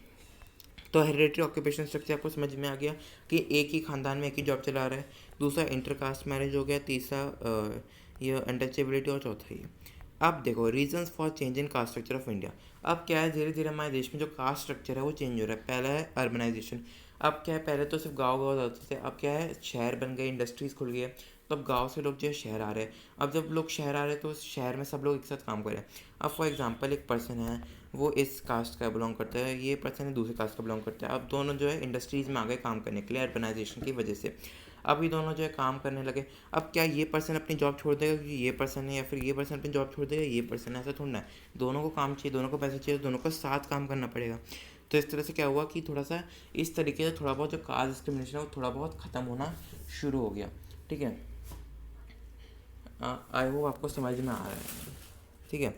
A: तो हेरिडेटरी ऑक्यूपेशन स्ट्रक्चर आपको समझ में आ गया कि एक ही खानदान में एक ही जॉब चला रहा है। दूसरा इंटरकास्ट मैरिज हो गया, तीसरा ये अनटचेबिलिटी, और चौथा ये। अब देखो reasons for change in caste structure of India. अब क्या है, धीरे धीरे हमारे देश में जो कास्ट स्ट्रक्चर है वो चेंज हो रहा है। पहला है अर्बनाइजेशन। अब क्या है, पहले तो सिर्फ गाँव गाँव जाते थे, अब क्या है शहर बन गए, इंडस्ट्रीज़ खुल गई है, तो अब गाँव से लोग जो है शहर आ रहे हैं। अब जब लोग शहर आ रहे हैं तो शहर में सब लोग एक साथ काम कर रहे हैं। अब फॉर एग्जांपल एक पर्सन है वो इस कास्ट का बिलोंग करता है, ये पर्सन है दूसरे कास्ट का बिलोंग करता है। अब दोनों जो है इंडस्ट्रीज़ में आ गए काम करने के लिए अर्बनाइजेशन की वजह से। अब ये दोनों जो है काम करने लगे। अब क्या ये पर्सन अपनी जॉब छोड़ देगा क्योंकि ये पर्सन है, या फिर ये पर्सन अपनी जॉब छोड़ देगा ये पर्सन है? ऐसा थोड़ा है, दोनों को काम चाहिए, दोनों को पैसा चाहिए, तो दोनों को साथ काम करना पड़ेगा। तो इस तरह से क्या हुआ कि थोड़ा सा इस तरीके से थोड़ा बहुत जो कास्ट डिस्क्रिमिनेशन है वो थोड़ा बहुत ख़त्म होना शुरू हो गया। ठीक है, आई होप आपको समझ में आ रहा है। ठीक है,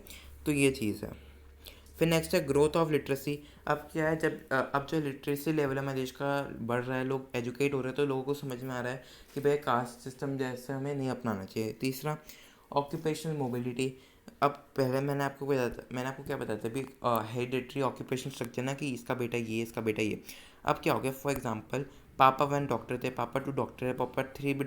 A: तो ये चीज़ है। फिर नेक्स्ट है ग्रोथ ऑफ लिटरेसी। अब क्या है, जब अब जो लिटरेसी लेवल हमारे देश का बढ़ रहा है, लोग एजुकेट हो रहे हैं, तो लोगों को समझ में आ रहा है कि भाई कास्ट सिस्टम जैसे हमें नहीं अपनाना चाहिए। तीसरा, ऑक्यूपेशनल मोबिलिटी। अब पहले मैंने आपको क्या बताया था अभी, हेरिडिटरी ऑक्यूपेशन स्ट्रक्चर ना, कि इसका बेटा ये, इसका बेटा ये। अब क्या हो गया, फॉर एग्जांपल पापा 1 डॉक्टर थे, पापा 2 डॉक्टर है, पापा 3 भी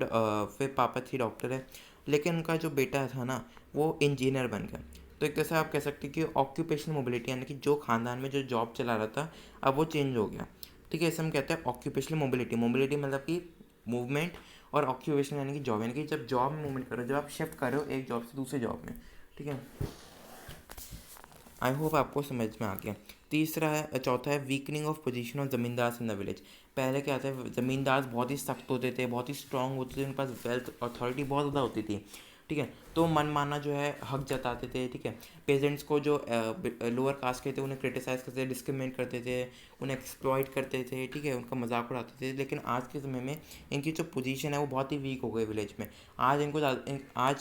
A: फिर पापा 3 डॉक्टर है, लेकिन उनका जो बेटा था ना वो इंजीनियर बन गया। तो एक तरह से आप कह सकते हैं कि ऑक्यूपेशनल मोबिलिटी, यानी कि जो खानदान में जो जॉब चला रहा था अब वो चेंज हो गया। ठीक है, इसे हम कहते हैं ऑक्यूपेशनल मोबिलिटी। मोबिलिटी मतलब कि मूवमेंट, और ऑक्यूपेशन यानी कि जॉब, यानी कि जब जॉब में मूवमेंट कर रहे हो, जब आप शिफ्ट कर रहे हो एक जॉब से दूसरे जॉब में। ठीक है, आई होप आपको समझ में आ गया। चौथा है वीकनिंग ऑफ पोजीशन ऑफ ज़मींदार इन द विलेज। पहले क्या था, ज़मींदार बहुत ही सख्त होते थे, बहुत ही स्ट्रांग होते थे, उनके पास वेल्थ अथॉरिटी बहुत ज़्यादा होती थी। ठीक है, तो मनमाना जो है हक जताते थे। ठीक है, पेजेंट्स को जो लोअर कास्ट के थे उन्हें क्रिटिसाइज़ करते थे, डिस्क्रिमिनेट करते थे, उन्हें एक्सप्लॉइट करते थे। ठीक है, उनका मजाक उड़ाते थे। लेकिन आज के समय में इनकी जो पोजीशन है वो बहुत ही वीक हो गई विलेज में। आज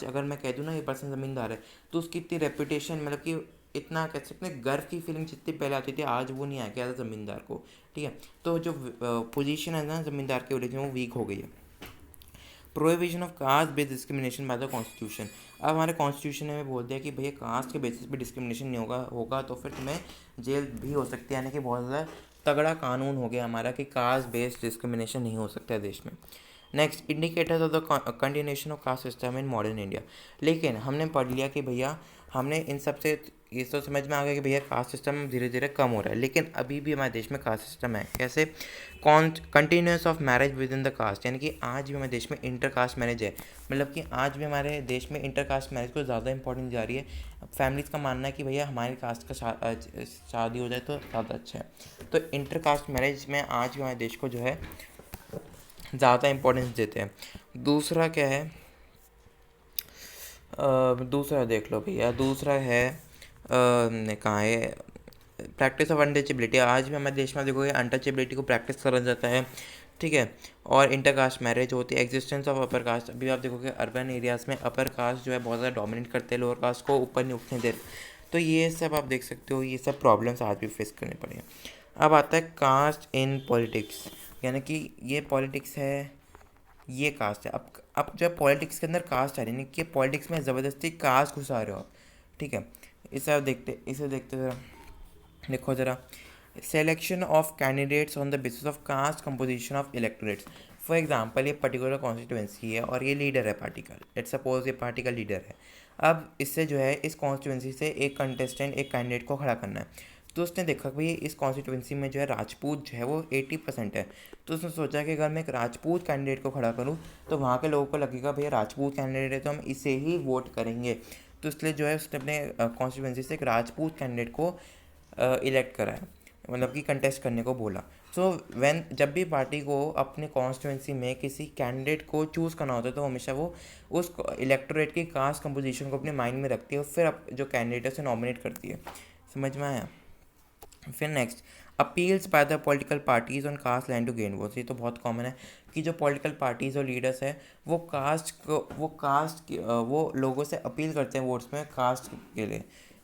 A: अगर मैं कह दूँ ना ये पर्सन ज़मींदार है, तो उसकी इतनी रेपुटेशन, मतलब कि इतना कह सकते हैं गर्व की फीलिंग जितनी पहले आती थी, आज वो नहीं आएगी एज अ ज़मींदार को। ठीक है, तो जो पोजीशन है ना ज़मींदार के विलेज में वो वीक हो गई है। Prohibition of caste based discrimination by the constitution. अब हमारे कॉन्स्टिट्यूशन ने बोल दिया कि भैया कास्ट के बेसिस पे डिस्क्रिमिनेशन नहीं होगा तो फिर तुम्हें जेल भी हो सकती है, यानी कि बहुत ज़्यादा तगड़ा कानून हो गया हमारा कि कास्ट बेस्ड डिस्क्रिमिनेशन नहीं हो सकता है देश में। Next, indicators of the continuation of caste system in modern India. लेकिन हमने पढ़ लिया कि भैया हमने इन सब से ये तो समझ में आ गया कि भैया कास्ट सिस्टम धीरे धीरे कम हो रहा है, लेकिन अभी भी हमारे देश में कास्ट सिस्टम है। कैसे? Continuous of marriage within the caste, यानी कि आज भी हमारे देश में इंटर कास्ट मैरिज है। मतलब कि आज भी हमारे देश में इंटर कास्ट मैरिज को ज़्यादा इंपॉर्टेंस जा रही है। फैमिलीज़ का मानना है कि भैया हमारी कास्ट का शादी हो जाए तो ज़्यादा अच्छा है। तो इंटर कास्ट मैरिज में आज भी हमारे देश को जो है ज़्यादा इम्पोर्टेंस देते हैं। दूसरा क्या है, दूसरा देख लो भैया, दूसरा है कहाँ है, प्रैक्टिस ऑफ अनटचेबिलिटी। आज भी हमारे देश में देखोगे अनटचेबिलिटी को प्रैक्टिस करा जाता है। ठीक है, और इंटरकास्ट मैरिज होती है। एग्जिस्टेंस ऑफ अपर कास्ट, अभी आप देखोगे अर्बन एरियाज़ में अपर कास्ट जो है बहुत ज़्यादा डोमिनेट करते हैं, लोअर कास्ट को ऊपर नहीं उठने दे रहे। तो ये सब आप देख सकते हो, ये सब प्रॉब्लम्स आज भी फेस करने पड़े। अब आता है कास्ट इन पॉलिटिक्स, यानी कि ये पॉलिटिक्स है, ये कास्ट है। अब जब पॉलिटिक्स के अंदर कास्ट आ रही है, कि पॉलिटिक्स में ज़बरदस्ती कास्ट घुसा रहे हो आप। ठीक है, इसे देखते ज़रा, देखो ज़रा, selection of candidates on the basis of caste composition of electorates. For example ये पर्टिकुलर कॉन्स्टिट्यूंसी है और ये लीडर है पार्टी का, लेट्स सपोज ये पार्टी का लीडर है। अब इससे जो है इस कॉन्स्टिट्यूंसी से एक कंटेस्टेंट, एक कैंडिडेट को खड़ा करना है। तो उसने देखा कि भाई इस कॉन्स्टिट्यूंसी में जो है राजपूत जो है वो 80% है। तो उसने सोचा कि अगर मैं एक राजपूत कैंडिडेट को खड़ा करूँ तो वहाँ के लोगों को लगेगा भैया राजपूत कैंडिडेट है तो हम इसे ही वोट करेंगे। तो इसलिए जो है उसने अपने कॉन्स्टिट्यूंसी से एक राजपूत कैंडिडेट को इलेक्ट करा है, मतलब कि कंटेस्ट करने को बोला। सो जब भी पार्टी को अपने कॉन्स्टिट्यूंसी में किसी कैंडिडेट को चूज़ करना होता है तो हमेशा वो उस इलेक्टोरेट की कास्ट कंपोजिशन को अपने माइंड में रखती है और फिर जो कैंडिडेट है उसे नॉमिनेट करती है। समझ में आया? फिर next, appeals by the political parties on caste line to gain votes. ये तो बहुत कॉमन है कि जो पॉलिटिकल पार्टीज और लीडर्स हैं वो लोगों से अपील करते हैं वोट्स में कास्ट के लिए,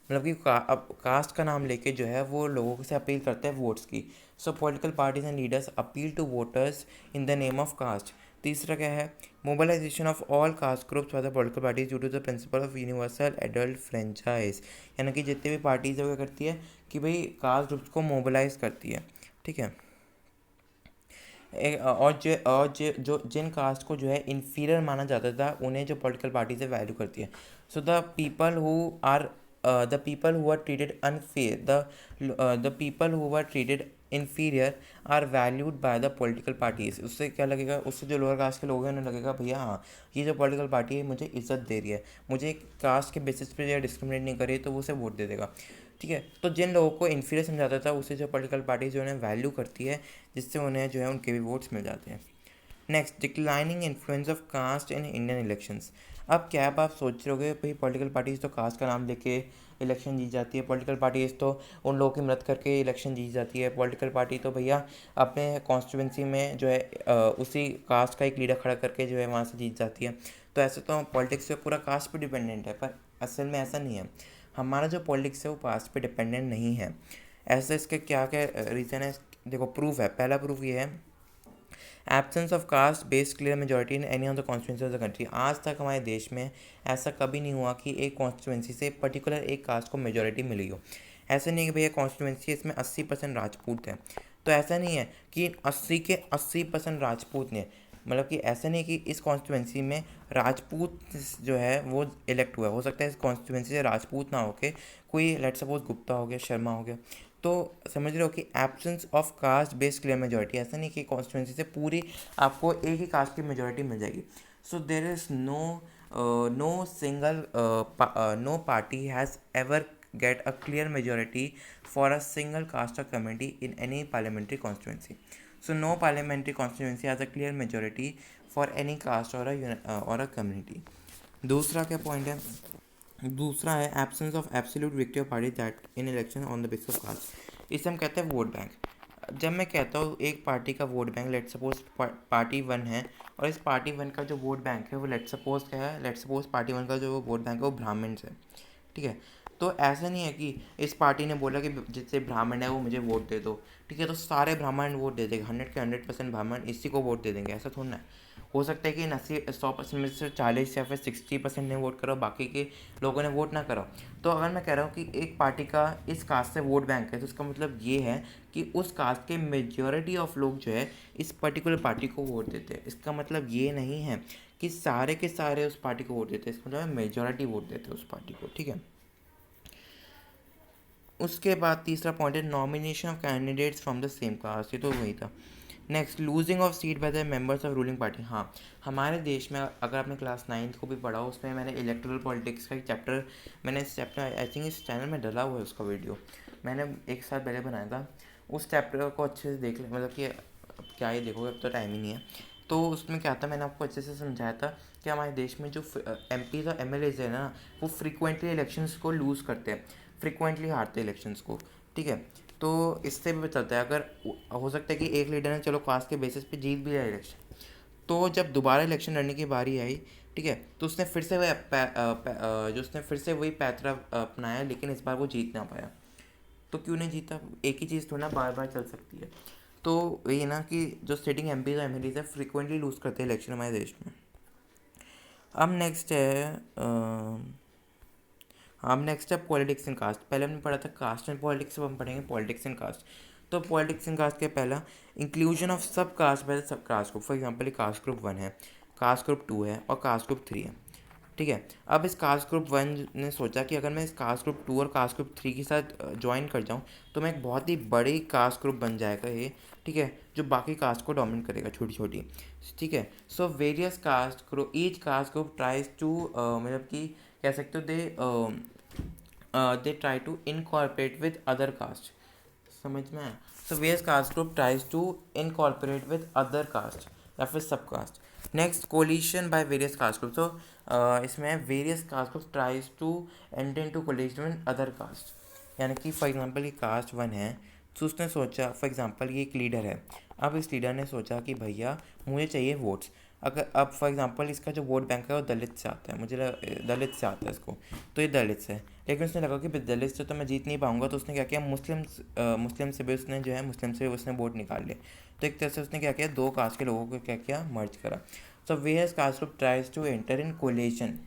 A: मतलब कि अब कास्ट का नाम लेके जो है वो लोगों से अपील करते हैं वोट्स की। So political parties and leaders appeal to voters in the name of caste. तीसरा क्या है, mobilisation of all caste groups by the political parties due to the principal of universal adult franchise. यानी कि जितने भी parties है वो करती है कि भाई कास्ट ग्रुप्स को मोबिलाइज करती है। ठीक है, जो जिन कास्ट को जो है इन्फीरियर माना जाता था उन्हें जो पॉलिटिकल पार्टी से वैल्यू करती है। So the people who are treated unfair the people who are treated inferior are valued by the political parties. उससे क्या लगेगा, उससे जो लोअर कास्ट के लोग हैं उन्हें लगेगा भैया हाँ ये जो पॉलिटिकल पार्टी है मुझे इज्जत दे रही है, मुझे कास्ट के बेसिस पे जो डिस्क्रिमिनेट नहीं कर रही है, तो वो उसे वोट दे देगा। ठीक है, तो जिन लोगों को इन्फीरियर समझाता था उसे जो पॉलिटिकल पार्टी जो उन्हें वैल्यू करती है, जिससे उन्हें जो है उनके भी वोट्स मिल जाते हैं। Next, declining influence of caste in Indian elections. अब क्या आप सोच रहे होगे भाई पॉलिटिकल पार्टीज तो कास्ट का नाम लेके इलेक्शन जीत जाती है, पॉलिटिकल पार्टीज तो उन लोगों की मदद करके इलेक्शन जीत जाती है, पॉलिटिकल पार्टी तो भैया अपने कॉन्स्टिट्यूंसी में जो है उसी कास्ट का एक लीडर खड़ा करके जो है वहाँ से जीत जाती है। तो ऐसे तो पॉलिटिक्स पे पूरा कास्ट पे डिपेंडेंट है, पर असल में ऐसा नहीं है। हमारा जो पॉलिटिक्स है वो कास्ट पे डिपेंडेंट नहीं है। ऐसे इसके क्या क्या रीज़न है, देखो प्रूफ है। पहला प्रूफ ये है, absence of caste based clear majority in any of the constituency of the country. आज तक हमारे देश में ऐसा कभी नहीं हुआ कि एक कॉन्स्टिट्यूंसी से पर्टिकुलर एक कास्ट को मेजॉरिटी मिली हो। ऐसा नहीं है कि भैया कॉन्स्टिट्यूंसी इसमें 80% राजपूत है, तो ऐसा नहीं है कि 80 के 80% राजपूत ने, मतलब कि ऐसा नहीं कि इस कॉन्स्टिट्यूंसी में राजपूत जो है वो इलेक्ट हुआ। हो सकता है इस कॉन्स्टिट्यूंसी से राजपूत ना होके कोई लेट सपोज गुप्ता हो गया, शर्मा हो गया। तो समझ रहे हो कि absence of caste based clear majority, ऐसा नहीं कि कॉन्स्टिट्यूंसी से पूरी आपको एक ही कास्ट की मेजॉरिटी मिल जाएगी। So there is no single no party has ever get a clear majority for a single caste or community in any parliamentary constituency. So no parliamentary constituency has a clear majority for any caste or a community. दूसरा क्या point है, दूसरा है absence of absolute victory of party that in election on the basis of caste. इसे हम कहते हैं vote bank. जब मैं कहता हूँ एक पार्टी का vote bank, let suppose party one है, और इस पार्टी वन का जो वोट बैंक है वो लेट सपोज क्या है, लेट सपोज पार्टी वन का जो वोट बैंक है वो ब्राह्मण्स है, ठीक है। तो ऐसा नहीं है कि इस पार्टी ने बोला कि जिससे ब्राह्मण है वो मुझे वोट दे दो, ठीक है, तो सारे ब्राह्मण वोट दे देंगे, 100 के 100% ब्राह्मण इसी को वोट दे देंगे, ऐसा थोड़ा ना है। हो सकता है कि 100% में से 40 या फिर 60% ने वोट करा, बाकी के लोगों ने वोट ना करा। तो अगर मैं कह रहा हूँ कि एक पार्टी का इस कास्ट से वोट बैंक है, तो इसका मतलब ये है कि उस कास्ट के मेजॉरिटी ऑफ लोग जो है इस पर्टिकुलर पार्टी को वोट देते हैं। इसका मतलब ये नहीं है कि सारे के सारे उस पार्टी को वोट देते हैं, इसका मतलब मेजॉरिटी वोट देते हैं उस पार्टी को, ठीक है। उसके बाद तीसरा पॉइंट है nomination of candidates from the same caste, ये तो वही था। Next, losing of seat by the members of ruling party. हाँ, हमारे देश में अगर आपने क्लास 9th को भी पढ़ा हो, उसमें मैंने इलेक्टोरल पॉलिटिक्स का एक चैप्टर, मैंने इस चैप्टर आई थिंक इस चैनल में डला हुआ है उसका वीडियो, मैंने एक साल पहले बनाया था। उस चैप्टर को अच्छे से देख ले, मतलब कि अब क्या ही देखोगे, अब तो टाइम ही नहीं है। तो उसमें क्या था, मैंने आपको अच्छे से समझाया था कि हमारे देश में जो MPs और MLAs है ना, वो फ्रिक्वेंटली इलेक्शंस को लूज़ करते हैं, फ्रिक्वेंटली हारते हैं इलेक्शंस को, ठीक है। तो इससे भी चलता है, अगर हो सकता है कि एक लीडर ने चलो कास्ट के बेसिस पे जीत भी जाए इलेक्शन, तो जब दोबारा इलेक्शन लड़ने की बारी आई, ठीक है, तो उसने फिर से जो उसने फिर से वही पैतरा अपनाया, लेकिन इस बार वो जीत ना पाया। तो क्यों नहीं जीता, एक ही चीज़ तो ना बार बार चल सकती है। तो वही ना कि जो सिटिंग MPs और MLAs है फ्रिक्वेंटली लूज़ करते हैं इलेक्शन हमारे देश में। अब नेक्स्ट है अब नेक्स्ट है पॉलिटिक्स एंड कास्ट। पहले हमने पढ़ा था कास्ट एंड पॉलिटिक्स, अब हम पढ़ेंगे पॉलिटिक्स एंड कास्ट। तो पॉलिटिक्स एंड कास्ट के पहला, inclusion of sub caste by the sub caste group. For example caste group 1 है, कास्ट ग्रुप 2 है और कास्ट ग्रुप 3 है, ठीक है। अब इस कास्ट ग्रुप 1 ने सोचा कि अगर मैं इस कास्ट ग्रुप 2 और कास्ट ग्रुप 3 के साथ ज्वाइन कर जाऊँ तो मैं एक बहुत ही बड़ी कास्ट ग्रुप बन जाएगा ये, ठीक है, जो बाकी कास्ट को डोमिनेट करेगा, छोटी छोटी, ठीक है। So various caste group, each caste group tries to, मतलब कि कह सकते हो they try to incorporate with other caste, समझ में आया। So various caste group tries to incorporate with other caste या फिर sub caste. Next, coalition by various caste group. तो इसमें various caste group tries to enter into coalition with other caste, यानी कि for example ये cast 1 है, तो उसने सोचा, फॉर एग्जांपल ये एक लीडर है, अब इस लीडर ने सोचा कि भैया मुझे चाहिए वोट्स। अगर अब फॉर एग्जांपल इसका जो वोट बैंक है वो दलित से आता है, दलित से आता है इसको, तो ये दलित से है, लेकिन उसने लगा कि दलित से तो मैं जीत नहीं पाऊंगा, तो उसने क्या किया, मुस्लिम से भी उसने जो है मुस्लिम से उसने वोट निकाल लिया। तो एक तरह से उसने क्या किया, दो कास्ट के लोगों को क्या किया, मर्ज करा। So various caste group tries to enter in coalition,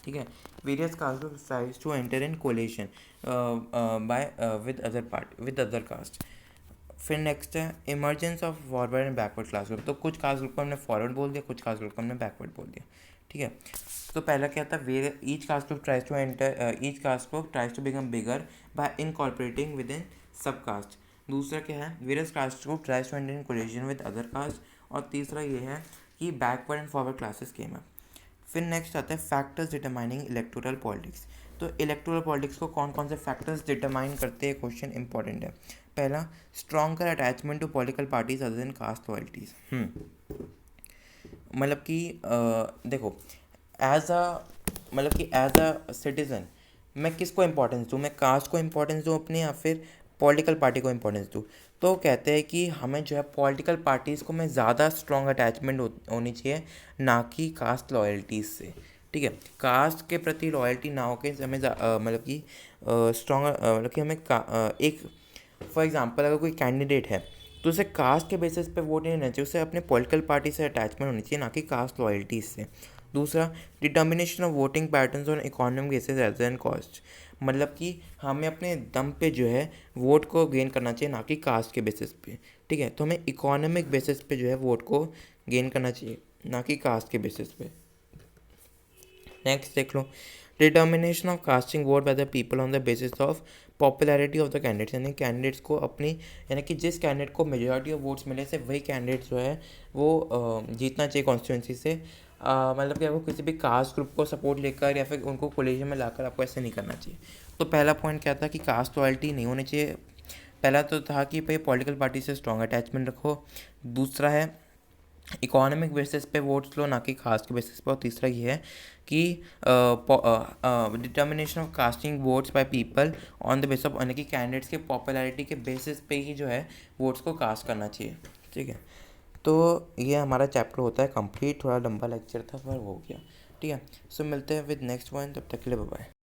A: ठीक है, various caste group tries to enter in coalition by with other caste. फिर नेक्स्ट है emergence of forward and backward class group. तो कुछ कास्ट ग्रुप को हमने forward बोल दिया, कुछ कास्ट ग्रुप को हमने बैकवर्ड बोल दिया, ठीक है। तो पहला क्या था, each caste group tries to enter, each caste group tries to become bigger by incorporating with in sub caste. दूसरा क्या है, various caste group tries to enter in collision with other caste. और तीसरा ये है कि backward and forward classes came है। फिर नेक्स्ट आता है फैक्टर्स डिटरमाइनिंग इलेक्टोरल पॉलिटिक्स। तो इलेक्टोरल पॉलिटिक्स को कौन कौन से फैक्टर्स डिटरमाइन करते हैं, क्वेश्चन इंपॉर्टेंट है। पहला, stronger attachment to political parties other than caste loyalties. देखो, एज अ सिटीज़न मैं किसको इंपॉर्टेंस दूँ, मैं कास्ट को इंपॉर्टेंस दूँ अपनी या फिर पॉलिटिकल पार्टी को इंपॉर्टेंस दूँ। तो कहते हैं कि हमें जो है पॉलिटिकल पार्टीज़ को में ज़्यादा स्ट्रॉन्ग अटैचमेंट होनी चाहिए, ना कि कास्ट लॉयल्टीज़ से। ठीक है, कास्ट के प्रति लॉयल्टी ना हो के हमें मतलब कि स्ट्रॉन्ग मतलब कि हमें एक फॉर एग्जांपल अगर कोई कैंडिडेट है तो उसे कास्ट के बेसिस पे वोट नहीं देना चाहिए, उसे अपने पॉलिटिकल पार्टी से अटैचमेंट होनी चाहिए, ना कि कास्ट लॉयल्टीज से। दूसरा, determination of voting patterns on economic basis as an cost, मतलब कि हमें अपने दम पे जो है वोट को गेन करना चाहिए, ना कि कास्ट के बेसिस पे। ठीक है, तो हमें इकोनॉमिक बेसिस पे जो है वोट को गेन करना चाहिए, ना कि कास्ट के बेसिस पे। नेक्स्ट देख लो, determination of casting vote by the people on the basis of popularity of the candidates, यानी कैंडिडेट्स को अपनी, यानी कि जिस कैंडिडेट को मेजॉरिटी ऑफ वोट्स मिले से वही कैंडिडेट जो है वो जीतना चाहिए कॉन्स्टिट्यूंसी से। मतलब कि आपको किसी भी कास्ट ग्रुप को सपोर्ट लेकर या फिर उनको कोलिशन में लाकर आपको ऐसे नहीं करना चाहिए। तो पहला पॉइंट क्या था कि कास्ट लॉयल्टी नहीं होनी चाहिए। पहला तो था कि भाई पॉलिटिकल पार्टी से स्ट्रॉन्ग अटैचमेंट रखो। दूसरा है इकोनॉमिक बेसिस पे वोट्स लो, ना कि कास्ट के बेसिस पे। और तीसरा ये है कि determination of casting votes by people on the basis of, यानी कि कैंडिडेट्स के पॉपुलैरिटी के बेसिस पे ही जो है वोट्स को कास्ट करना चाहिए। ठीक है, तो ये हमारा चैप्टर होता है कंप्लीट। थोड़ा लंबा लेक्चर था पर हो गया। ठीक है, सो मिलते हैं विद नेक्स्ट वन, तब तक के लिए बाय बाय।